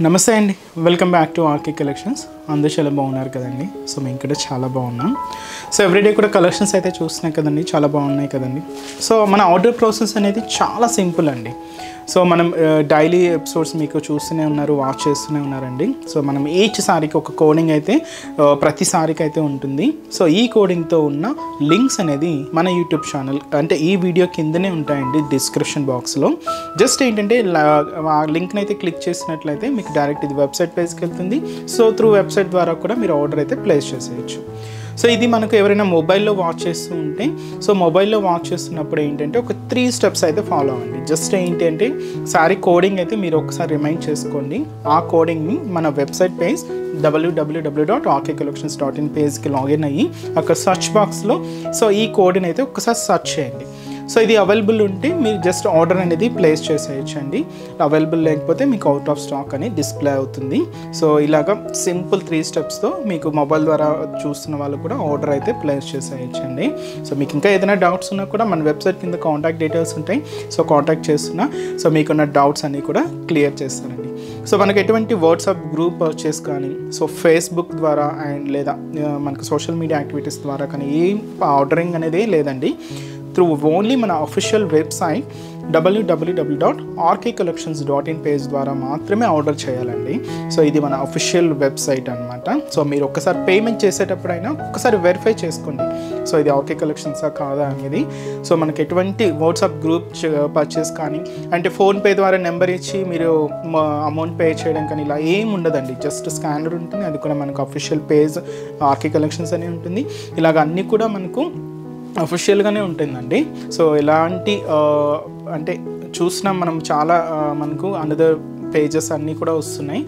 నమస్తే అండి, welcome back to RK collections. అందరూ చాలా బాగున్నారు కదండి. సో మేము ఇక్కడ చాలా బాగున్నాం. సో ఎవ్రీడే కూడా కలెక్షన్స్ అయితే చూస్తున్నాయి కదండి, చాలా బాగున్నాయి కదండి. సో మన ఆర్డర్ ప్రాసెస్ అనేది చాలా సింపుల్ అండి. సో మనం డైలీ ఎపిసోడ్స్ మీకు చూస్తూనే ఉన్నారు, వాచ్ చేస్తూనే ఉన్నారండి. సో మనం ఈచ్ సారీకి ఒక కోడింగ్ అయితే ప్రతి సారీకి అయితే ఉంటుంది. సో ఈ కోడింగ్తో ఉన్న లింక్స్ అనేది మన యూట్యూబ్ ఛానల్ అంటే ఈ వీడియో కిందనే ఉంటాయండి డిస్క్రిప్షన్ బాక్స్లో. జస్ట్ ఏంటంటే ఆ లింక్ని అయితే క్లిక్ చేసినట్లయితే మీకు డైరెక్ట్ ఇది వెబ్సైట్ పేజ్కి వెళ్తుంది. సో త్రూ వెబ్సైట్ ద్వారా కూడా మీరు ఆర్డర్ అయితే ప్లేస్ చేసేయచ్చు. సో ఇది మనకు ఎవరైనా మొబైల్లో వాచ్ చేస్తూ ఉంటే, సో మొబైల్లో వాచ్ చేస్తున్నప్పుడు ఏంటంటే ఒక 3 స్టెప్స్ అయితే ఫాలో అవ్వండి. జస్ట్ ఏంటంటే సారీ కోడింగ్ అయితే మీరు ఒకసారి రిమైండ్ చేసుకోండి. ఆ కోడింగ్ని మన వెబ్సైట్ పేజ్ www.rkcollections.in పేజ్కి లాగిన్ అయ్యి అక్కడ సర్చ్ బాక్స్లో సో ఈ కోడ్ని అయితే ఒకసారి సర్చ్ చేయండి. సో ఇది అవైలబుల్ ఉంటే మీరు జస్ట్ ఆర్డర్ అనేది ప్లేస్ చేసేయచ్చండి. అవైలబుల్ లేకపోతే మీకు అవుట్ ఆఫ్ స్టాక్ అని డిస్ప్లే అవుతుంది. సో ఇలాగ సింపుల్ 3 స్టెప్స్తో మీకు మొబైల్ ద్వారా చూస్తున్న వాళ్ళు కూడా ఆర్డర్ అయితే ప్లేస్ చేసేయచ్చండి. సో మీకు ఇంకా ఏదైనా డౌట్స్ ఉన్నా కూడా మన వెబ్సైట్ కింద కాంటాక్ట్ డీటెయిల్స్ ఉంటాయి. సో కాంటాక్ట్ చేస్తున్నా సో మీకున్న డౌట్స్ అన్నీ కూడా క్లియర్ చేస్తానండి. సో మనకు ఎటువంటి వాట్సాప్ గ్రూప్ పర్చేస్ కానీ, సో ఫేస్బుక్ ద్వారా అండ్ లేదా మనకు సోషల్ మీడియా యాక్టివిటీస్ ద్వారా కానీ ఏం ఆర్డరింగ్ అనేది లేదండి. త్రూ ఓన్లీ మన అఫీషియల్ వెబ్సైట్ www.rkcollections.in పేజ్ ద్వారా మాత్రమే ఆర్డర్ చేయాలండి. సో ఇది మన అఫీషియల్ వెబ్సైట్ అనమాట. సో మీరు ఒక్కసారి పేమెంట్ చేసేటప్పుడైనా ఒక్కసారి వెరిఫై చేసుకోండి. సో ఇది ఆర్కే కలెక్షన్సా కాదా అనేది. సో మనకి ఎటువంటి వాట్సాప్ గ్రూప్ పర్చేస్ కానీ అంటే ఫోన్పే ద్వారా నెంబర్ ఇచ్చి మీరు అమౌంట్ పే చేయడం కానీ ఇలా ఏం ఉండదండి. జస్ట్ స్కానర్ ఉంటుంది, అది కూడా మనకు అఫీషియల్ పేజ్ ఆర్కే కలెక్షన్స్ అని ఉంటుంది. ఇలాగ అన్నీ కూడా మనకు అఫీషియల్గానే ఉంటుందండి. సో ఎలాంటి అంటే చూసినాం మనం చాలా మనకు అనదర్ పేజెస్ అన్నీ కూడా వస్తున్నాయి.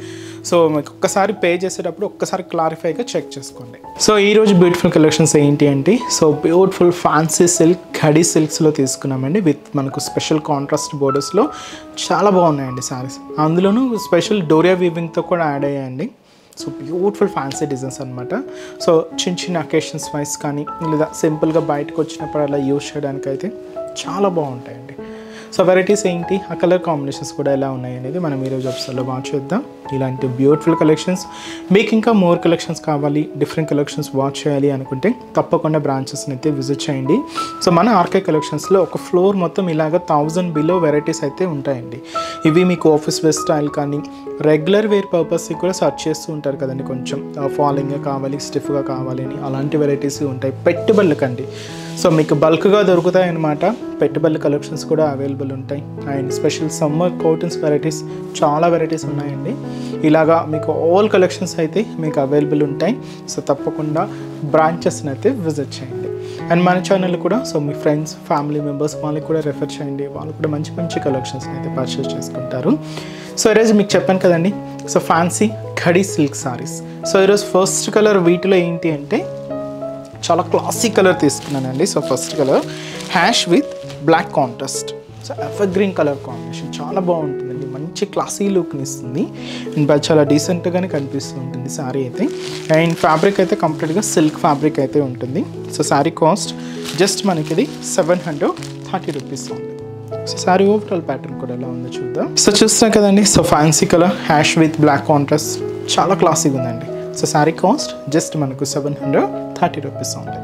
సో మీకు ఒక్కసారి పే చేసేటప్పుడు ఒక్కసారి క్లారిఫైగా చెక్ చేసుకోండి. సో ఈరోజు బ్యూటిఫుల్ కలెక్షన్స్ ఏంటి అంటే so beautiful fancy silk khadi సిల్క్స్లో తీసుకున్నామండి. విత్ మనకు స్పెషల్ కాంట్రాస్ట్ బోర్డర్స్లో చాలా బాగున్నాయండి శారీస్. అందులోనూ స్పెషల్ డోరియా వీవింగ్తో కూడా యాడ్ అయ్యాయండి. సో బ్యూటిఫుల్ ఫ్యాన్సీ డిజైన్స్ అనమాట. సో చిన్న చిన్న అకేషన్స్ వైజ్ కానీ లేదా సింపుల్గా బయటకు వచ్చినప్పుడు అలా యూజ్ చేయడానికి అయితే చాలా బాగుంటాయండి. సో వెరైటీస్ ఏంటి, ఆ కలర్ కాంబినేషన్స్ కూడా ఎలా ఉన్నాయి అనేది మనం ఈరోజు ఎపిసోడ్లో వాచ్ చేద్దాం. ఇలాంటి బ్యూటిఫుల్ కలెక్షన్స్ మీకు ఇంకా మోర్ కలెక్షన్స్ కావాలి, డిఫరెంట్ కలెక్షన్స్ వాచ్ చేయాలి అనుకుంటే తప్పకుండా బ్రాంచెస్ని అయితే విజిట్ చేయండి. సో మన ఆర్కే కలెక్షన్స్లో ఒక ఫ్లోర్ మొత్తం ఇలాగ 1000 బిలో వెరైటీస్ అయితే ఉంటాయండి. ఇవి మీకు ఆఫీస్ వేర్ స్టైల్ కానీ రెగ్యులర్ వేర్ పర్పస్కి కూడా సర్చ్ చేస్తూ ఉంటారు కదండి, కొంచెం ఫాలింగ్గా కావాలి, స్టిఫ్గా కావాలి అని అలాంటి వెరైటీస్ ఉంటాయి. పెట్టుబడులకండి సో మీకు బల్క్గా దొరుకుతాయి అన్నమాట. పెట్టుబడుల కలెక్షన్స్ కూడా అవైలబుల్ ఉంటాయి. And special summer cottons varieties చాలా వెరైటీస్ ఉన్నాయండి. ఇలాగా మీకు ఆల్ కలెక్షన్స్ అయితే మీకు అవైలబుల్ ఉంటాయి. సో తప్పకుండా బ్రాంచెస్ని అయితే విజిట్ చేయండి. అండ్ మన ఛానల్ కూడా సో మీ ఫ్రెండ్స్ ఫ్యామిలీ మెంబర్స్ వాళ్ళకి కూడా రెఫర్ చేయండి. వాళ్ళు కూడా మంచి మంచి కలెక్షన్స్ని అయితే పర్చేస్ చేసుకుంటారు. సో ఈరోజు మీకు చెప్పాను కదండి, so fancy khadi silk saris. So ఈరోజు ఫస్ట్ కలర్ వీటిలో ఏంటి అంటే చాలా క్లాసిక్ కలర్ తీసుకున్నానండి. So first colour hash with black contrast. So evergreen colour combination చాలా బాగుంటుందండి, మంచి క్లాసీ లుక్ని ఇస్తుంది. అండ్ చాలా డీసెంట్గానే కనిపిస్తూ ఉంటుంది శారీ అయితే. అండ్ ఫ్యాబ్రిక్ అయితే కంప్లీట్గా సిల్క్ ఫ్యాబ్రిక్ అయితే ఉంటుంది. సో శారీ కాస్ట్ జస్ట్ మనకి ఇది 730 రూపీస్ ఉంది. సో శారీ ఓవరాల్ ప్యాటర్న్ కూడా ఎలా ఉందో చూద్దాం. సో చూస్తాం కదండి, so fancy colour hash with black contrast చాలా క్లాసీగా ఉందండి. సో శారీ కాస్ట్ జస్ట్ మనకు 730 రూపీస్ ఉంది.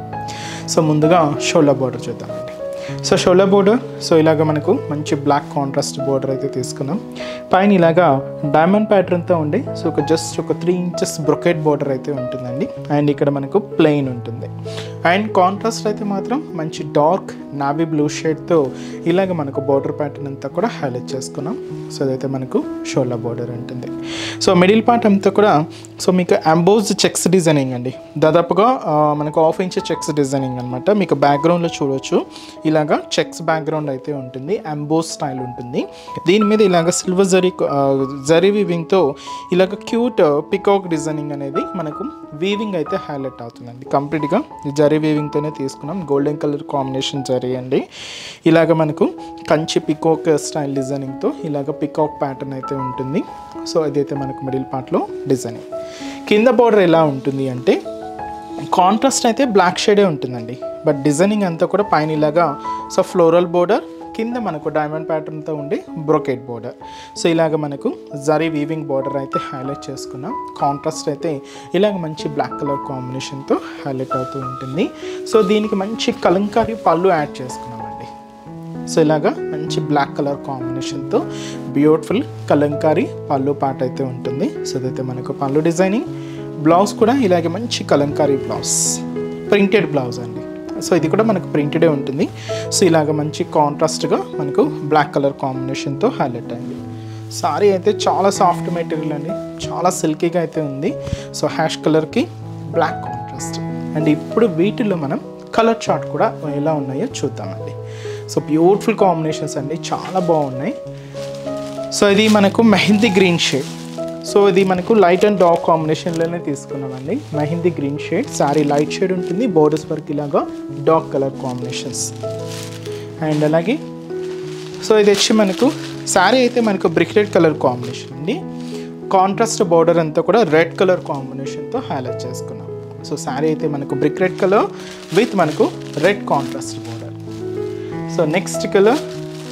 సో ముందుగా షోల్డర్ బార్డర్ చూద్దామండి. సో షోల్డర్ బోర్డర్ సో ఇలాగ మనకు మంచి బ్లాక్ కాంట్రాస్ట్ బోర్డర్ అయితే తీసుకున్నాం. పైన ఇలాగా డైమండ్ ప్యాటర్న్తో ఉండి సో జస్ట్ ఒక 3 ఇంచెస్ బ్రొకెట్ బోర్డర్ అయితే ఉంటుందండి. అండ్ ఇక్కడ మనకు ప్లెయిన్ ఉంటుంది. అండ్ కాంట్రాస్ట్ అయితే మాత్రం మంచి డార్క్ నావీ బ్లూ షేడ్తో ఇలాగ మనకు బోర్డర్ ప్యాటర్న్ అంతా కూడా హైలైట్ చేసుకున్నాం. సో అదైతే మనకు షోల్డర్ బోర్డర్ ఉంటుంది. సో మిడిల్ పార్ట్ అంతా కూడా సో మీకు ఎంబోస్డ్ చెక్స్ డిజైనింగ్ అండి. దాదాపుగా మనకు 1/2 ఇంచ్ చెక్స్ డిజైనింగ్ అనమాట. మీకు బ్యాక్గ్రౌండ్లో చూడవచ్చు ఇలాగా చెక్స్ బ్యాక్గ్రౌండ్ అయితే ఉంటుంది, ఎంబోస్ స్టైల్ ఉంటుంది. దీని మీద ఇలాగ సిల్వర్ జరీ వీవింగ్తో ఇలాగ క్యూట్ పికాక్ డిజైనింగ్ అనేది మనకు వీవింగ్ అయితే హైలైట్ అవుతుందండి. కంప్లీట్గా జరీ వీవింగ్తోనే తీసుకున్నాం. గోల్డెన్ కలర్ కాంబినేషన్ జరీ అండి. ఇలాగ మనకు కంచి పికాక్ స్టైల్ డిజైనింగ్తో ఇలాగ పికాక్ ప్యాటర్న్ అయితే ఉంటుంది. సో అదైతే మనకు మిడిల్ పార్ట్లో డిజైనింగ్. కింద బార్డర్ ఎలా ఉంటుంది అంటే కాంట్రాస్ట్ అయితే బ్లాక్ షేడే ఉంటుందండి. బట్ డిజైనింగ్ అంతా కూడా పైన ఇలాగా సో ఫ్లోరల్ బోర్డర్ కింద మనకు డైమండ్ ప్యాటర్న్తో ఉండి బ్రోకెట్ బోర్డర్. సో ఇలాగ మనకు జరీ వీవింగ్ బోర్డర్ అయితే హైలైట్ చేసుకున్నాం. కాంట్రాస్ట్ అయితే ఇలాగ మంచి బ్లాక్ కలర్ కాంబినేషన్తో హైలైట్ అవుతూ ఉంటుంది. సో దీనికి మంచి కలంకారీ పళ్ళు యాడ్ చేసుకున్నామండి. సో ఇలాగా మంచి బ్లాక్ కలర్ కాంబినేషన్తో బ్యూటిఫుల్ కలంకారీ పళ్ళు పాట అయితే ఉంటుంది. సో అదైతే మనకు పళ్ళు డిజైనింగ్. బ్లౌజ్ కూడా ఇలాగే మంచి కలంకారీ బ్లౌజ్, ప్రింటెడ్ బ్లౌజ్ అండి. సో ఇది కూడా మనకు ప్రింటెడే ఉంటుంది. సో ఇలాగ మంచి కాంట్రాస్ట్గా మనకు బ్లాక్ కలర్ కాంబినేషన్తో హైలైట్ అయింది. సారీ అయితే చాలా సాఫ్ట్ మెటీరియల్ అండి, చాలా సిల్కీగా అయితే ఉంది. సో హ్యాష్ కలర్కి బ్లాక్ కాంట్రాస్ట్. అండ్ ఇప్పుడు వీటిల్లో మనం కలర్ చార్ట్ కూడా ఎలా ఉన్నాయో చూద్దామండి. సో బ్యూటిఫుల్ కాంబినేషన్స్ అండి, చాలా బాగున్నాయి. సో ఇది మనకు మెహందీ గ్రీన్ షేడ్. సో ఇది మనకు లైట్ అండ్ డార్క్ కాంబినేషన్లోనే తీసుకున్నామండి. Mehndi green shade, sorry light shade ఉంటుంది, బోర్డర్స్ వరకు ఇలాగా డార్క్ కలర్ కాంబినేషన్స్. అండ్ అలాగే సో ఇది వచ్చి మనకు సారీ అయితే మనకు బ్రిక్ రెడ్ కలర్ కాంబినేషన్ అండి. కాంట్రాస్ట్ బోర్డర్ అంతా కూడా రెడ్ కలర్ కాంబినేషన్తో హైలైట్ చేసుకున్నాం. సో సారీ అయితే మనకు బ్రిక్ రెడ్ కలర్ విత్ మనకు red contrast border. So next colour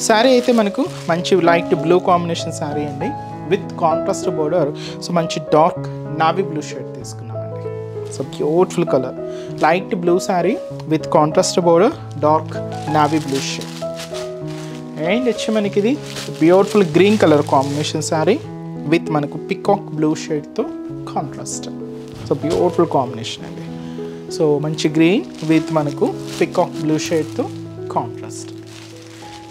sorry అయితే మనకు మంచి లైట్ బ్లూ కాంబినేషన్ సారీ అండి విత్ కాంట్రాస్ట్ బోర్డర్. సో మంచి డార్క్ నావీ బ్లూ షేడ్ తీసుకున్నామండి. So beautiful colour, light blue sari with contrast border, dark navy blue shade. And వచ్చి మనకి ఇది beautiful green colour combination sari with మనకు పికాక్ బ్లూ షేడ్తో contrast. So beautiful combination అండి. So మంచి green with మనకు peacock blue షేడ్తో కాంట్రాస్ట్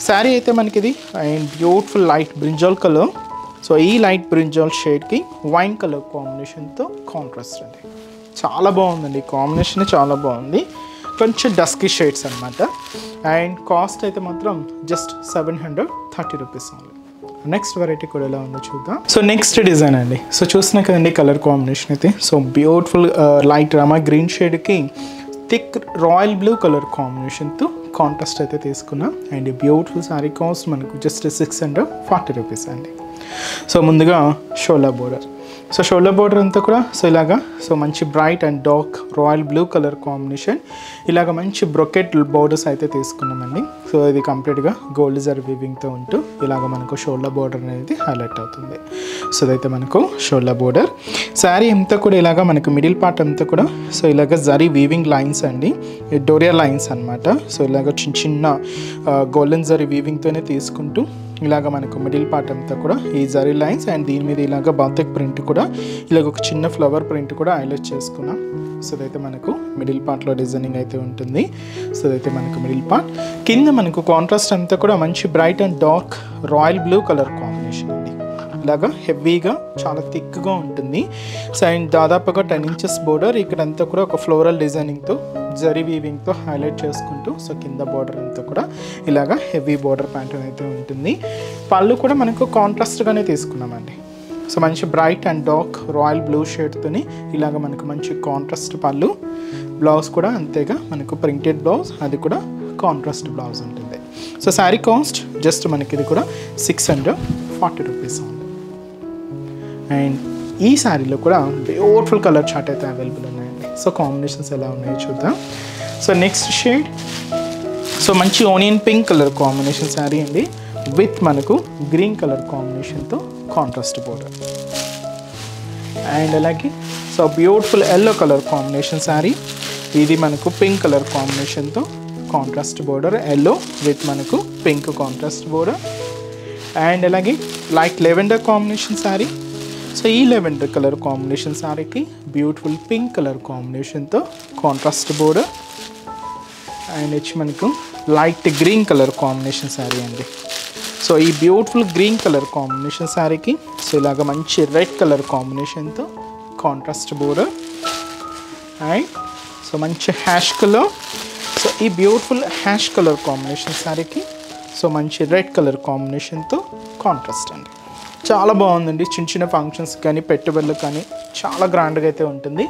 శారీ అయితే మనకి ఇది. And beautiful light brinjal colour. So ఈ లైట్ బ్రింజాల్ షేడ్కి వైన్ కలర్ కాంబినేషన్తో కాంట్రాస్ట్ అండి. చాలా బాగుందండి, కాంబినేషన్ చాలా బాగుంది. కొంచెం డస్కీ షేడ్స్ అనమాట. అండ్ కాస్ట్ అయితే మాత్రం just 730 rupees only. Next variety కూడా ఎలా ఉందో చూద్దాం. సో నెక్స్ట్ డిజైన్ అండి. సో చూసినా కదండి కలర్ కాంబినేషన్ అయితే. So beautiful light Rama green షేడ్కి థిక్ రాయల్ బ్లూ కలర్ కాంబినేషన్తో కాంట్రాస్ట్ అయితే తీసుకున్నాం. అండ్ బ్యూటిఫుల్ శారీ కాస్ట్ మనకు జస్ట్ 640 రూపీస్ అండి. సో ముందుగా shoulder border. So shoulder border అంతా కూడా సో ఇలాగా సో మంచి bright and dark royal blue colour combination ఇలాగ మంచి బ్రొకెట్ బోర్డర్స్ అయితే తీసుకున్నామండి. సో ఇది కంప్లీట్గా గోల్డ్ జరీ వీవింగ్తో ఉంటూ ఇలాగ మనకు షోల్డర్ బోర్డర్ అనేది హైలైట్ అవుతుంది. సో ఇదైతే మనకు షోల్డర్ బోర్డర్. శారీ అంతా కూడా ఇలాగ మనకు మిడిల్ పార్ట్ అంతా కూడా సో ఇలాగ జరీ వీవింగ్ లైన్స్ అండి, డోరియా లైన్స్ అనమాట. సో ఇలాగ చిన్న చిన్న గోల్డెన్ జరీ వీవింగ్తోనే తీసుకుంటూ ఇలాగ మనకు మిడిల్ పార్ట్ అంతా కూడా ఈ జరీ లైన్స్ అండ్ దీని మీద ఇలాగ బాతిక్ ప్రింట్ కూడా ఇలాగ ఒక చిన్న ఫ్లవర్ ప్రింట్ కూడా హైలైట్ చేసుకున్నాం. సో ఇదైతే మనకు మిడిల్ పార్ట్లో డిజైనింగ్ అయితే ఉంటుంది. సో ఇదైతే మనకు మిడిల్ పార్ట్. కింద మనకు కాంట్రాస్ట్ అంతా కూడా మంచి bright and dark royal blue colour combination అండి. ఇలాగా హెవీగా చాలా థిక్గా ఉంటుంది. సో అండ్ దాదాపుగా 10 ఇంచెస్ బోర్డర్ ఇక్కడంతా కూడా ఒక ఫ్లోరల్ డిజైనింగ్తో జరీ వీవింగ్తో హైలైట్ చేసుకుంటూ సో కింద బోర్డర్ అంతా కూడా ఇలాగా హెవీ బోర్డర్ ప్యాటర్న్ అయితే ఉంటుంది. పళ్ళు కూడా మనకు కాంట్రాస్ట్గానే తీసుకున్నామండి. సో మంచి bright and dark royal blue షేడ్తోని ఇలాగ మనకు మంచి కాంట్రాస్ట్ పళ్ళు. బ్లౌజ్ కూడా అంతేగా మనకు ప్రింటెడ్ బ్లౌజ్, అది కూడా కాంట్రాస్ట్ బ్లౌజ్ ఉంటుంది. సో శారీ కాస్ట్ జస్ట్ మనకి ఇది కూడా 640 రూపీస్ ఉంది. అండ్ ఈ శారీలో కూడా బ్యూటిఫుల్ కలర్ చార్ట్ అయితే అవైలబుల్ ఉన్నాయండి. సో కాంబినేషన్స్ ఎలా ఉన్నాయో చూద్దాం. సో నెక్స్ట్ షేడ్ సో మంచి onion pink colour combination sari అండి విత్ మనకు గ్రీన్ కలర్ కాంబినేషన్తో కాంట్రాస్ట్ బోర్డర్. అండ్ అలాగే so beautiful yellow colour combination sari, ఇది మనకు పింక్ కలర్ కాంబినేషన్తో కాంట్రాస్ట్ బోర్డర్, ఎల్లో విత్ మనకు పింక్ కాంట్రాస్ట్ బోర్డర్. అండ్ అలాగే light lavender combination sari. So ఈ లెవెండర్ కలర్ కాంబినేషన్ శారీకి బ్యూటిఫుల్ పింక్ కలర్ కాంబినేషన్తో కాంట్రాస్ట్ బోర్డర్. అండ్ వచ్చి మనకు light green colour combination sari అండి. సో ఈ బ్యూటిఫుల్ గ్రీన్ కలర్ కాంబినేషన్ శారీకి సో ఇలాగ మంచి రెడ్ కలర్ కాంబినేషన్తో కాంట్రాస్ట్ బోర్డర్. అండ్ సో మంచి హ్యాష్ కలర్. సో ఈ బ్యూటిఫుల్ హ్యాష్ కలర్ కాంబినేషన్ శారీకి సో మంచి రెడ్ కలర్ కాంబినేషన్తో కాంట్రాస్ట్ అండి. చాలా బాగుందండి. చిన్న చిన్న ఫంక్షన్స్ కానీ పెట్టుబడులు కానీ చాలా గ్రాండ్గా అయితే ఉంటుంది.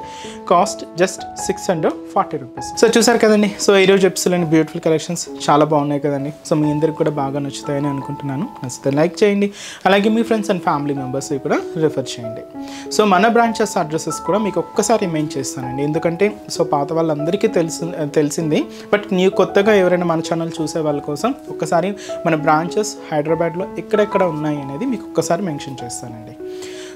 Cost just 640 rupees. సో చూసారు కదండి. సో ఈరోజు ఎపిసోడ్లోని బ్యూటిఫుల్ కలెక్షన్స్ చాలా బాగున్నాయి కదండి. సో మీ అందరికి కూడా బాగా నచ్చుతాయని అనుకుంటున్నాను. నచ్చితే లైక్ చేయండి, అలాగే మీ ఫ్రెండ్స్ అండ్ ఫ్యామిలీ మెంబర్స్ కూడా రిఫర్ చేయండి. సో మన బ్రాంచెస్ అడ్రసెస్ కూడా మీకు ఒక్కసారి రిమైండ్ చేస్తానండి, ఎందుకంటే సో పాత వాళ్ళందరికీ తెలిసింది, బట్ కొత్తగా ఎవరైనా మన ఛానల్ చూసే వాళ్ళ కోసం ఒక్కసారి మన బ్రాంచెస్ హైదరాబాద్లో ఎక్కడెక్కడ ఉన్నాయి అనేది మీకు ఒక్కసారి మెన్షన్ చేస్తానండి.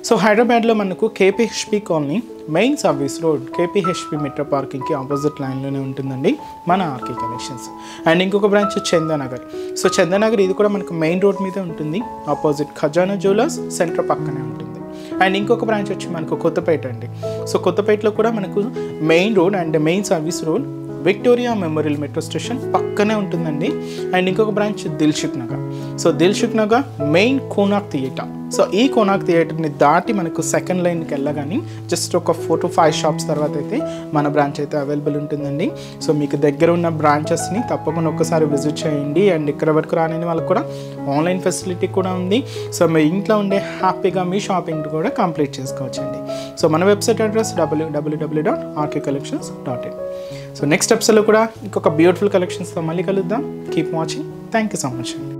సో హైదరాబాద్లో మనకు KPHB colony main service road KPHB metro పార్కింగ్కి ఆపోజిట్ లైన్లోనే ఉంటుందండి మన ఆర్కే కలెక్షన్స్. అండ్ ఇంకొక బ్రాంచ్ చందానగర్. సో చందానగర్ ఇది కూడా మనకు మెయిన్ రోడ్ మీద ఉంటుంది, ఆపోజిట్ ఖజానా జ్యువెలర్స్ సెంటర్ పక్కనే ఉంటుంది. అండ్ ఇంకొక బ్రాంచ్ వచ్చి మనకు కొత్తపేట అండి. సో కొత్తపేటలో కూడా మనకు main road and main service road Victoria memorial metro station పక్కనే ఉంటుందండి. అండ్ ఇంకొక branch Dilsukh Nagar. So Dilsukh Nagar main Konark theatre. So ఈ కోనార్క్ థియేటర్ని దాటి మనకు సెకండ్ లైన్కి వెళ్ళగానే జస్ట్ ఒక 4 to 5 షాప్స్ తర్వాత అయితే మన బ్రాంచ్ అయితే అవైలబుల్ ఉంటుందండి. సో మీకు దగ్గర ఉన్న బ్రాంచెస్ని తప్పకుండా ఒక్కసారి విజిట్ చేయండి. అండ్ ఇక్కడ వరకు రాని వాళ్ళకి కూడా ఆన్లైన్ ఫెసిలిటీ కూడా ఉంది. సో మీ ఇంట్లో ఉండే హ్యాపీగా మీ షాపింగ్ కూడా కంప్లీట్ చేసుకోవచ్చండి. సో మన website address www.rkcollections.in. So next ఎపిసోడ్లో కూడా ఇంకొక బ్యూటిఫుల్ కలెక్షన్స్తో మళ్ళీ కలుద్దాం. Keep watching. Thank you so much అండి.